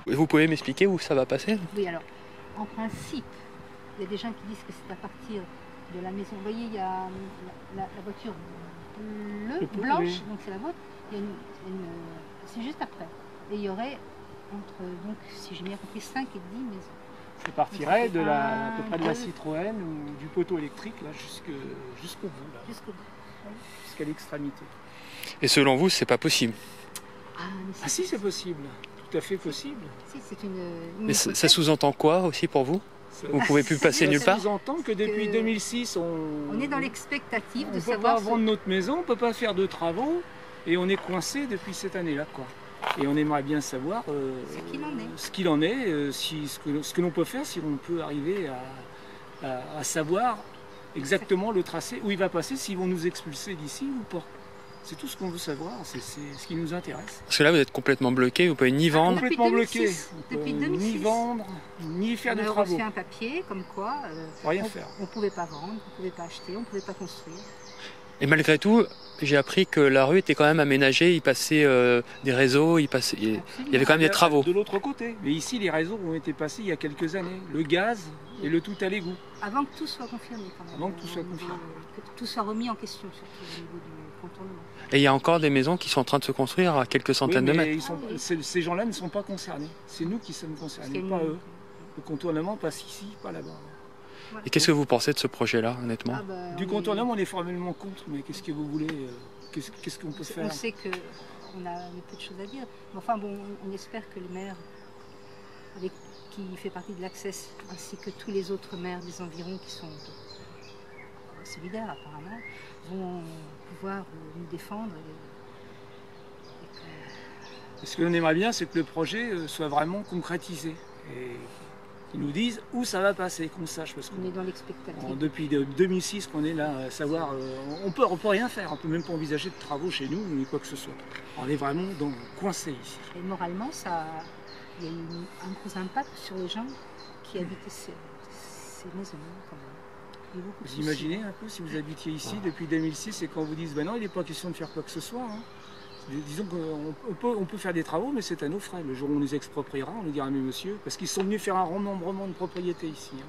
Vous pouvez m'expliquer où ça va passer? Oui, alors, en principe, il y a des gens qui disent que c'est à partir de la maison. Vous voyez, il y a la voiture blanche, oui. donc c'est la vôtre. Il y a c'est juste après. Et il y aurait entre, donc, si j'ai bien compris, 5 et 10 maisons. Ça partirait Donc, ça fait à peu près de la 2. Citroën ou du poteau électrique là, jusqu'au bout, là, Jusqu'au bout. Oui. jusqu'à l'extrémité. Et selon vous, c'est pas possible? Ah si, c'est possible, tout à fait possible. Si, c'est une Mais ça hypothèse. sous-entend quoi aussi pour vous? Vous pouvez plus passer nulle part? Ça sous-entend que depuis 2006, On est dans l'expectative on de ne peut savoir pas vendre notre maison, on ne peut pas faire de travaux, et on est coincé depuis cette année-là, quoi. Et on aimerait bien savoir ce qu'il en est, ce que l'on peut faire, si on peut arriver à savoir exactement le tracé, où il va passer, s'ils vont nous expulser d'ici ou pas. C'est tout ce qu'on veut savoir, c'est ce qui nous intéresse. Parce que là, vous êtes complètement bloqué, vous pouvez ni vendre. Depuis Complètement 2006. bloqué. On Depuis peut 2006. ni vendre, ni faire On de a travaux. reçu un papier comme quoi Rien faire. on ne pouvait pas vendre, on ne pouvait pas acheter, on ne pouvait pas construire. Et malgré tout, j'ai appris que la rue était quand même aménagée, il passait des réseaux, il y avait quand même des travaux. De l'autre côté. Mais ici, les réseaux ont été passés il y a quelques années. Le gaz et le tout à l'égout. Avant que tout soit confirmé quand même. Avant que tout soit confirmé. Que tout soit remis en question, surtout au niveau du contournement. Et il y a encore des maisons qui sont en train de se construire à quelques centaines de mètres. Ces gens-là ne sont pas concernés. C'est nous qui sommes concernés, pas eux. Le contournement passe ici, pas là-bas. Et qu'est-ce que vous pensez de ce projet-là, honnêtement? Du contournement, on est formellement contre, mais qu'est-ce que vous voulez? Qu'est-ce qu'on peut faire? On sait qu'on a peu de choses à dire. Mais enfin bon, on espère que le maire, qui fait partie de l'Access, ainsi que tous les autres maires des environs qui sont solidaires apparemment, vont pouvoir nous défendre. Ce que l'on aimerait bien, c'est que le projet soit vraiment concrétisé. Et qu'ils nous disent où ça va passer, qu'on sache. Parce On est dans l'expectative. Depuis 2006 qu'on est là, à savoir, on peut rien faire, on ne peut même pas envisager de travaux chez nous, ni quoi que ce soit. On est vraiment coincé ici. Et moralement, il y a eu un gros impact sur les gens qui habitaient ces maisons quand même. Vous imaginez un peu si vous habitiez ici depuis 2006 et quand vous disent ben non, il n'est pas question de faire quoi que ce soit. Hein. Disons qu'on peut faire des travaux, mais c'est à nos frais. Le jour où on les expropriera, on nous dira mais monsieur, parce qu'ils sont venus faire un remembrement de propriété ici. Hein.